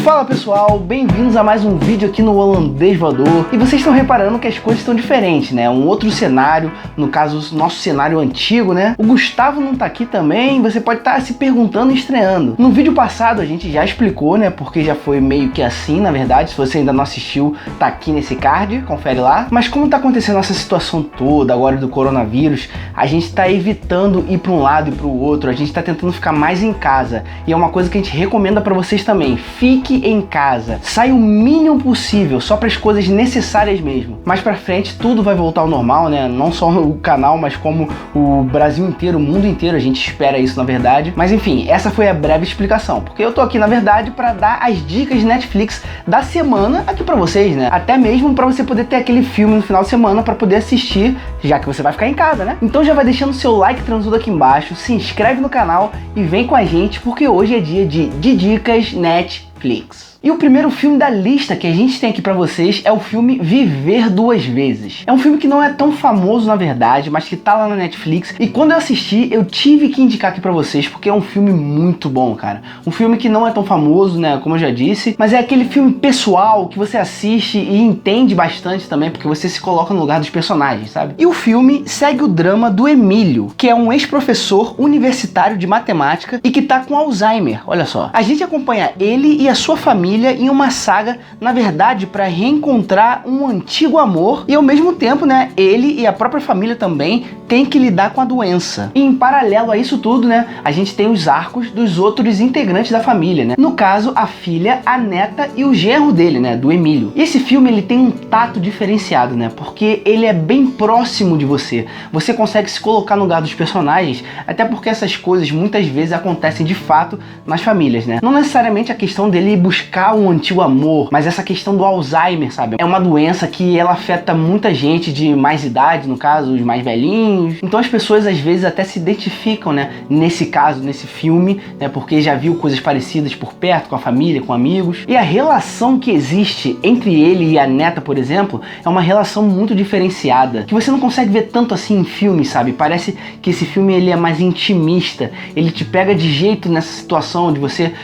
Fala pessoal, bem-vindos a mais um vídeo aqui no Holandês Voador. E vocês estão reparando que as coisas estão diferentes, né? Um outro cenário, no caso, nosso cenário antigo, né? O Gustavo não tá aqui também, você pode estar se perguntando e estranhando. No vídeo passado a gente já explicou, né? Porque já foi meio que assim, na verdade. Se você ainda não assistiu, tá aqui nesse card, confere lá. Mas como tá acontecendo essa situação toda agora do coronavírus, a gente tá evitando ir para um lado e para o outro, a gente tá tentando ficar mais em casa. E é uma coisa que a gente recomenda para vocês também. Fique em casa, saia o mínimo possível, só para as coisas necessárias mesmo. Mais pra frente tudo vai voltar ao normal, né? Não só o canal, mas como o Brasil inteiro, o mundo inteiro, a gente espera isso na verdade. Mas enfim, essa foi a breve explicação, porque eu tô aqui na verdade para dar as dicas de Netflix da semana aqui para vocês, né? Até mesmo para você poder ter aquele filme no final de semana para poder assistir, já que você vai ficar em casa, né? Então já vai deixando o seu like transudo aqui embaixo, se inscreve no canal e vem com a gente, porque hoje é dia de dicas Netflix. E o primeiro filme da lista que a gente tem aqui pra vocês é o filme Viver Duas Vezes. É um filme que não é tão famoso na verdade, mas que tá lá na Netflix. E quando eu assisti, eu tive que indicar aqui pra vocês, porque é um filme muito bom, cara. Um filme que não é tão famoso, né, como eu já disse, mas é aquele filme pessoal que você assiste e entende bastante também, porque você se coloca no lugar dos personagens, sabe? E o filme segue o drama do Emílio, que é um ex-professor universitário de matemática e que tá com Alzheimer, olha só. A gente acompanha ele e a sua família em uma saga, na verdade, para reencontrar um antigo amor e ao mesmo tempo, né, ele e a própria família também têm que lidar com a doença. E em paralelo a isso tudo, né, a gente tem os arcos dos outros integrantes da família, né? No caso, a filha, a neta e o genro dele, né, do Emílio. E esse filme, ele tem um tato diferenciado, né, porque ele é bem próximo de você. Você consegue se colocar no lugar dos personagens, até porque essas coisas muitas vezes acontecem de fato nas famílias, né? Não necessariamente a questão dele buscar um antigo amor, mas essa questão do Alzheimer, sabe? É uma doença que ela afeta muita gente de mais idade, no caso, os mais velhinhos. Então as pessoas às vezes até se identificam, né? Nesse caso, nesse filme, né? Porque já viu coisas parecidas por perto, com a família, com amigos. E a relação que existe entre ele e a neta, por exemplo, é uma relação muito diferenciada, que você não consegue ver tanto assim em filmes, sabe? Parece que esse filme ele é mais intimista, ele te pega de jeito nessa situação de você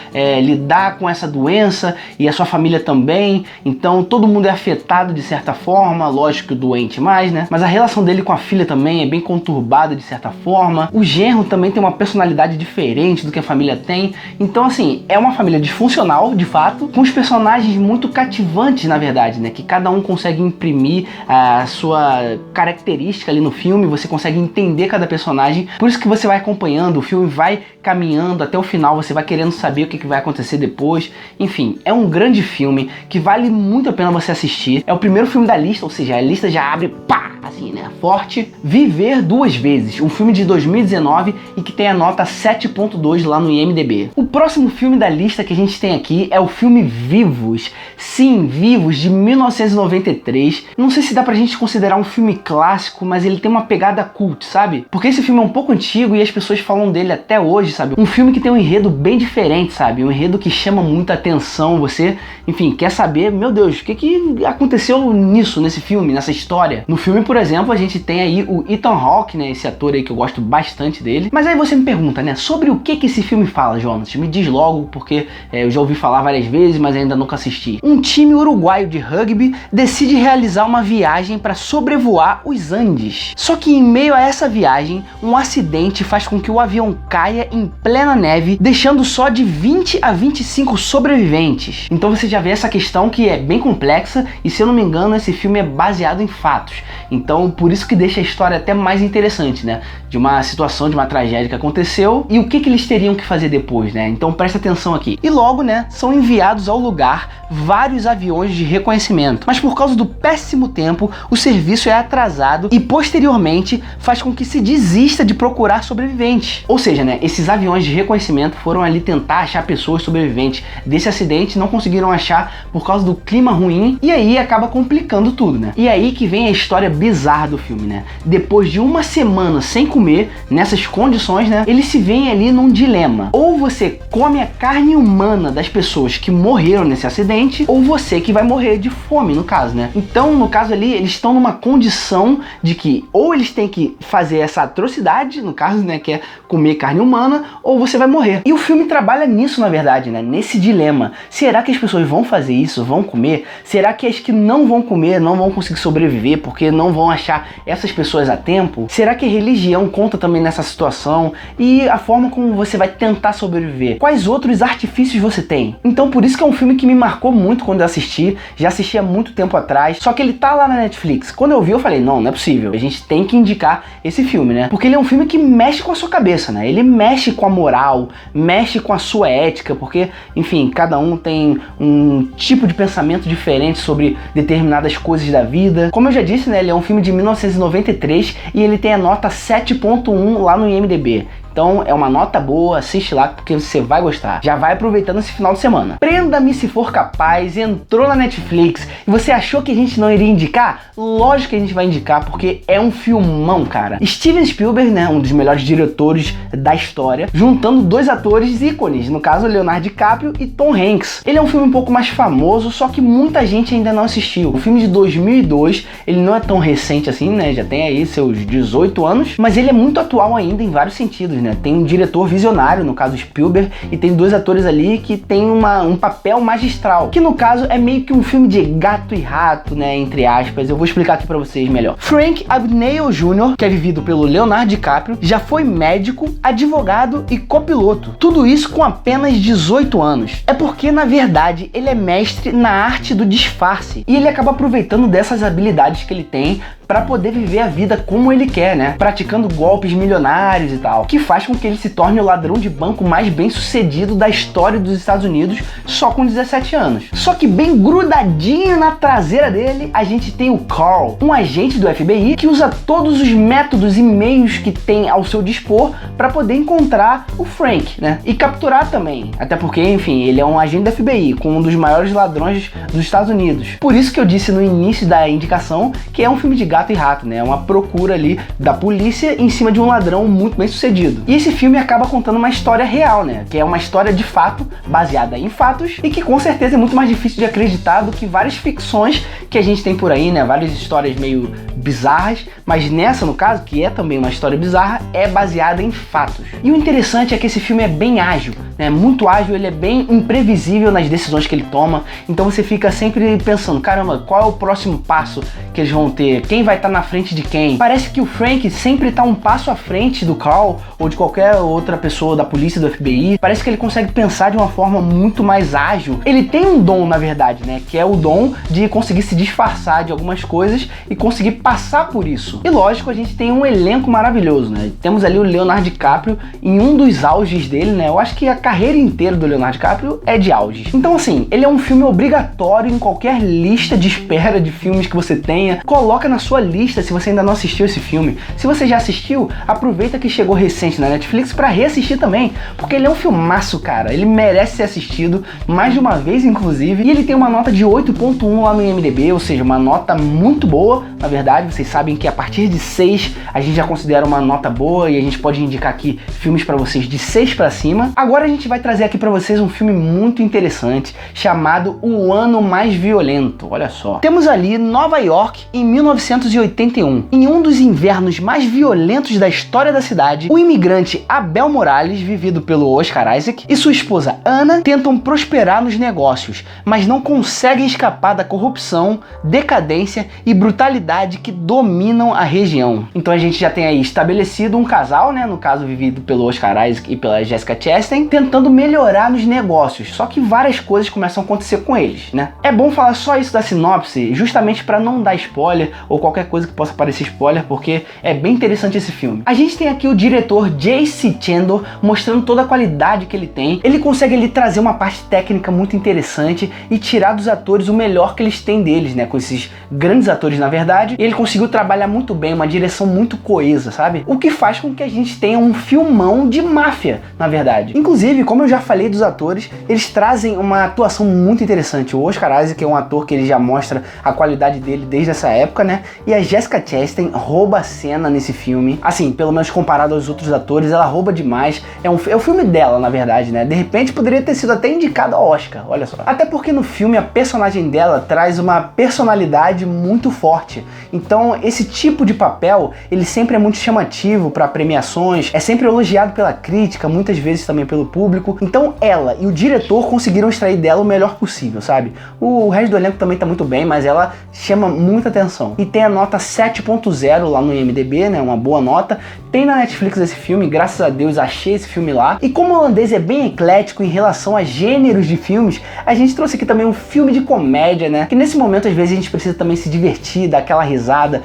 lidar com essa doença e a sua família também, então todo mundo é afetado de certa forma, lógico que o doente mais, né? Mas a relação dele com a filha também é bem conturbada de certa forma. O genro também tem uma personalidade diferente do que a família tem, então assim, é uma família disfuncional de fato, com os personagens muito cativantes na verdade, né? Que cada um consegue imprimir a sua característica ali no filme, você consegue entender cada personagem, por isso que você vai acompanhando, o filme vai caminhando até o final, você vai querendo saber o que vai acontecer depois. Enfim, é um grande filme que vale muito a pena você assistir. É o primeiro filme da lista, ou seja, a lista já abre, pá, assim, né, forte. Viver Duas Vezes, um filme de 2019 e que tem a nota 7.2 lá no IMDb. O próximo filme da lista que a gente tem aqui é o filme Vivos. Sim, Vivos, de 1993. Não sei se dá pra gente considerar um filme clássico, mas ele tem uma pegada cult, sabe? Porque esse filme é um pouco antigo e as pessoas falam dele até hoje, sabe? Um filme que tem um enredo bem diferente, sabe? Um enredo que chama muita atenção, você, enfim, quer saber, meu Deus, o que aconteceu nesse filme, nessa história? No filme, por exemplo, a gente tem aí o Ethan Hawke, né, esse ator aí que eu gosto bastante dele. Mas aí você me pergunta, né, sobre o que esse filme fala, Jonas? Me diz logo, porque eu já ouvi falar várias vezes, mas ainda nunca assisti. Um time uruguaio de rugby decide realizar uma viagem para sobrevoar os Andes. Só que em meio a essa viagem, um acidente faz com que o avião caia em plena neve, deixando só de 20 a 25 sobreviventes. Então você já vê essa questão que é bem complexa e, se eu não me engano, esse filme é baseado em fatos. Então por isso que deixa a história até mais interessante, né? De uma situação, de uma tragédia que aconteceu e o que eles teriam que fazer depois, né? Então presta atenção aqui. E logo, né, são enviados ao lugar vários aviões de reconhecimento. Mas por causa do péssimo tempo, o serviço é atrasado e posteriormente faz com que se desista de procurar sobreviventes. Ou seja, né, esses aviões de reconhecimento foram ali tentar achar pessoas sobreviventes desse acidente, não conseguiram achar por causa do clima ruim e aí acaba complicando tudo, né? E aí que vem a história bizarra do filme, né? Depois de uma semana sem comer, nessas condições, né, eles se veem ali num dilema. Ou você come a carne humana das pessoas que morreram nesse acidente, ou você que vai morrer de fome, no caso, né? Então, no caso ali, eles estão numa condição de que ou eles têm que fazer essa atrocidade, no caso, né, que é comer carne humana, ou você vai morrer. E o filme trabalha nisso, na verdade, né? Nesse dilema. Será que as pessoas vão fazer isso? Vão comer? Será que as que não vão comer não vão conseguir sobreviver porque não vão achar essas pessoas a tempo? Será que a religião conta também nessa situação? E a forma como você vai tentar sobreviver? Quais outros artifícios você tem? Então por isso que é um filme que me marcou muito quando eu assisti. Já assisti há muito tempo atrás, só que ele tá lá na Netflix. Quando eu vi eu falei, não é possível. A gente tem que indicar esse filme, né? Porque ele é um filme que mexe com a sua cabeça, né? Ele mexe com a moral, mexe com a sua ética, porque, enfim, cada um tem um tipo de pensamento diferente sobre determinadas coisas da vida. Como eu já disse, né, ele é um filme de 1993 e ele tem a nota 7.1 lá no IMDb. Então é uma nota boa, assiste lá porque você vai gostar. Já vai aproveitando esse final de semana. Prenda-me se for capaz, entrou na Netflix e você achou que a gente não iria indicar? Lógico que a gente vai indicar porque é um filmão, cara. Steven Spielberg, né, um dos melhores diretores da história, juntando dois atores ícones, no caso Leonardo DiCaprio e Tom Hanks. Ele é um filme um pouco mais famoso, só que muita gente ainda não assistiu. Um filme de 2002, ele não é tão recente assim, né, já tem aí seus 18 anos, mas ele é muito atual ainda em vários sentidos, né? Tem um diretor visionário, no caso Spielberg, e tem dois atores ali que tem um papel magistral, que no caso é meio que um filme de gato e rato, né, entre aspas. Eu vou explicar aqui pra vocês melhor. Frank Abagnale Jr., que é vivido pelo Leonardo DiCaprio, já foi médico, advogado e copiloto. Tudo isso com apenas 18 anos. É porque, na verdade, ele é mestre na arte do disfarce, e ele acaba aproveitando dessas habilidades que ele tem para poder viver a vida como ele quer, né? Praticando golpes milionários e tal, que faz com que ele se torne o ladrão de banco mais bem sucedido da história dos Estados Unidos só com 17 anos. Só que bem grudadinho na traseira dele, a gente tem o Carl, um agente do FBI que usa todos os métodos e meios que tem ao seu dispor para poder encontrar o Frank, né? E capturar também. Até porque, enfim, ele é um agente do FBI, com um dos maiores ladrões dos Estados Unidos. Por isso que eu disse no início da indicação que é um filme de gato e rato, né? É uma procura ali da polícia em cima de um ladrão muito bem sucedido. E esse filme acaba contando uma história real, né? Que é uma história de fato, baseada em fatos, e que com certeza é muito mais difícil de acreditar do que várias ficções que a gente tem por aí, né? Várias histórias meio bizarras, mas nessa, no caso, que é também uma história bizarra, é baseada em fatos. E o interessante é que esse filme é bem ágil, né? Muito ágil, ele é bem imprevisível nas decisões que ele toma, então você fica sempre pensando, caramba, qual é o próximo passo que eles vão ter? Quem vai estar na frente de quem? Parece que o Frank sempre está um passo à frente do Carl ou de qualquer outra pessoa da polícia, do FBI. Parece que ele consegue pensar de uma forma muito mais ágil. Ele tem um dom, na verdade, né? Que é o dom de conseguir se disfarçar de algumas coisas e conseguir passar por isso. E lógico, a gente tem um elenco maravilhoso, né? Temos ali o Leonardo DiCaprio em um dos auges dele, né? Eu acho que a carreira inteira do Leonardo DiCaprio é de auges. Então, assim, ele é um filme obrigatório em qualquer lista de espera de filmes que você tenha. Coloca na sua lista se você ainda não assistiu esse filme. Se você já assistiu, aproveita que chegou recente na Netflix para reassistir também, porque ele é um filmaço, cara. Ele merece ser assistido mais de uma vez, inclusive, e ele tem uma nota de 8.1 lá no IMDb, ou seja, uma nota muito boa, na verdade. Vocês sabem que a partir de 6 a gente já considera uma nota boa e a gente pode indicar aqui filmes para vocês de 6 para cima. Agora a gente vai trazer aqui para vocês um filme muito interessante chamado O Ano Mais Violento. Olha só. Temos ali Nova York em 1981. Em um dos invernos mais violentos da história da cidade, o imigrante Abel Morales, vivido pelo Oscar Isaac, e sua esposa Ana tentam prosperar nos negócios, mas não conseguem escapar da corrupção, decadência e brutalidade que dominam a região. Então a gente já tem aí estabelecido um casal, né, no caso vivido pelo Oscar Isaac e pela Jessica Chastain, tentando melhorar nos negócios, só que várias coisas começam a acontecer com eles, né? É bom falar só isso da sinopse, justamente para não dar spoiler ou qualquer coisa que possa parecer spoiler, porque é bem interessante esse filme. A gente tem aqui o diretor J.C. Chandor mostrando toda a qualidade que ele tem. Ele consegue ali trazer uma parte técnica muito interessante e tirar dos atores o melhor que eles têm deles, né? Com esses grandes atores, na verdade. E ele conseguiu trabalhar muito bem, uma direção muito coesa, sabe? O que faz com que a gente tenha um filmão de máfia, na verdade. Inclusive, como eu já falei dos atores, eles trazem uma atuação muito interessante. O Oscar Isaac é um ator que ele já mostra a qualidade dele desde essa época, né? E a Jessica Chastain rouba a cena nesse filme. Assim, pelo menos comparado aos outros atores, ela rouba demais. É o filme dela, na verdade, né? De repente poderia ter sido até indicado ao Oscar, olha só. Até porque no filme a personagem dela traz uma personalidade muito forte. Então esse tipo de papel, ele sempre é muito chamativo para premiações, é sempre elogiado pela crítica, muitas vezes também pelo público. Então ela e o diretor conseguiram extrair dela o melhor possível, sabe? O resto do elenco também tá muito bem, mas ela chama muita atenção. E tem a nota 7.0 lá no IMDb, né? Uma boa nota. Tem na Netflix esse filme, graças a Deus achei esse filme lá. E como o Holandês é bem eclético em relação a gêneros de filmes, a gente trouxe aqui também um filme de comédia, né? Que nesse momento às vezes a gente precisa também se divertir, dar aquela risada,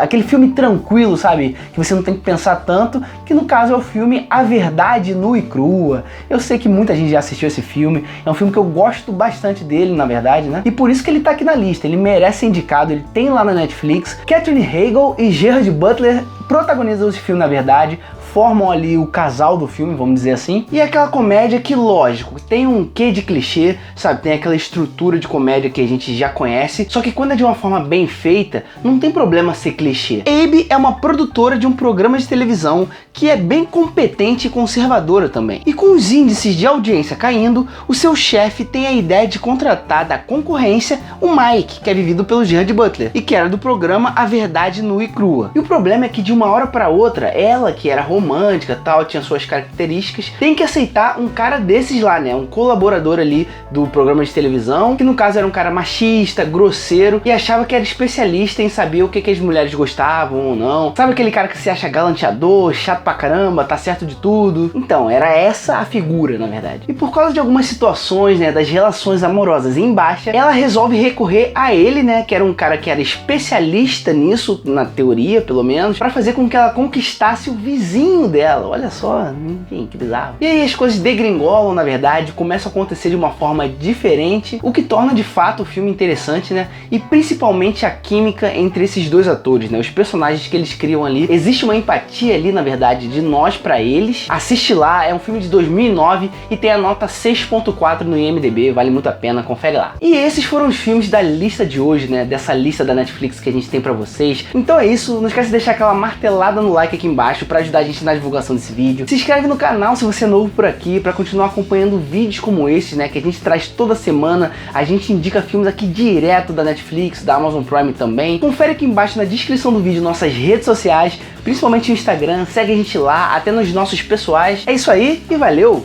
aquele filme tranquilo, sabe? Que você não tem que pensar tanto, que no caso é o filme A Verdade Nua e Crua. Eu sei que muita gente já assistiu esse filme, é um filme que eu gosto bastante dele, na verdade, né? E por isso que ele tá aqui na lista, ele merece ser indicado, ele tem lá na Netflix. Katherine Heigl e Gerard Butler protagonizam esse filme, na verdade, formam ali o casal do filme, vamos dizer assim. E é aquela comédia que, lógico, tem um quê de clichê, sabe? Tem aquela estrutura de comédia que a gente já conhece, só que quando é de uma forma bem feita, não tem problema ser clichê. Abe é uma produtora de um programa de televisão que é bem competente e conservadora também. E com os índices de audiência caindo, o seu chefe tem a ideia de contratar da concorrência o Mike, que é vivido pelo Gerard Butler, e que era do programa A Verdade Nua e Crua. E o problema é que de uma hora para outra, ela, que era romântica, tal, tinha suas características, tem que aceitar um cara desses lá, né? Um colaborador ali do programa de televisão, que no caso era um cara machista, grosseiro, e achava que era especialista em saber o que as mulheres gostavam ou não. Sabe aquele cara que se acha galanteador, chato pra caramba, tá certo de tudo? Então, era essa a figura, na verdade. E por causa de algumas situações, né, das relações amorosas em baixa, ela resolve recorrer a ele, né, que era um cara que era especialista nisso, na teoria, pelo menos, pra fazer com que ela conquistasse o vizinho dela. Olha só, enfim, que bizarro. E aí as coisas degringolam, na verdade, começam a acontecer de uma forma diferente, o que torna de fato o filme interessante, né? E principalmente a química entre esses dois atores, né? Os personagens que eles criam ali. Existe uma empatia ali, na verdade, de nós pra eles. Assiste lá, é um filme de 2009 e tem a nota 6.4 no IMDb, vale muito a pena, confere lá. E esses foram os filmes da lista de hoje, né? Dessa lista da Netflix que a gente tem pra vocês. Então é isso, não esquece de deixar aquela martelada no like aqui embaixo pra ajudar a gente na divulgação desse vídeo. Se inscreve no canal se você é novo por aqui, pra continuar acompanhando vídeos como esses, né, que a gente traz toda semana. A gente indica filmes aqui direto da Netflix, da Amazon Prime também. Confere aqui embaixo na descrição do vídeo nossas redes sociais, principalmente o Instagram, segue a gente lá, até nos nossos pessoais. É isso aí e valeu!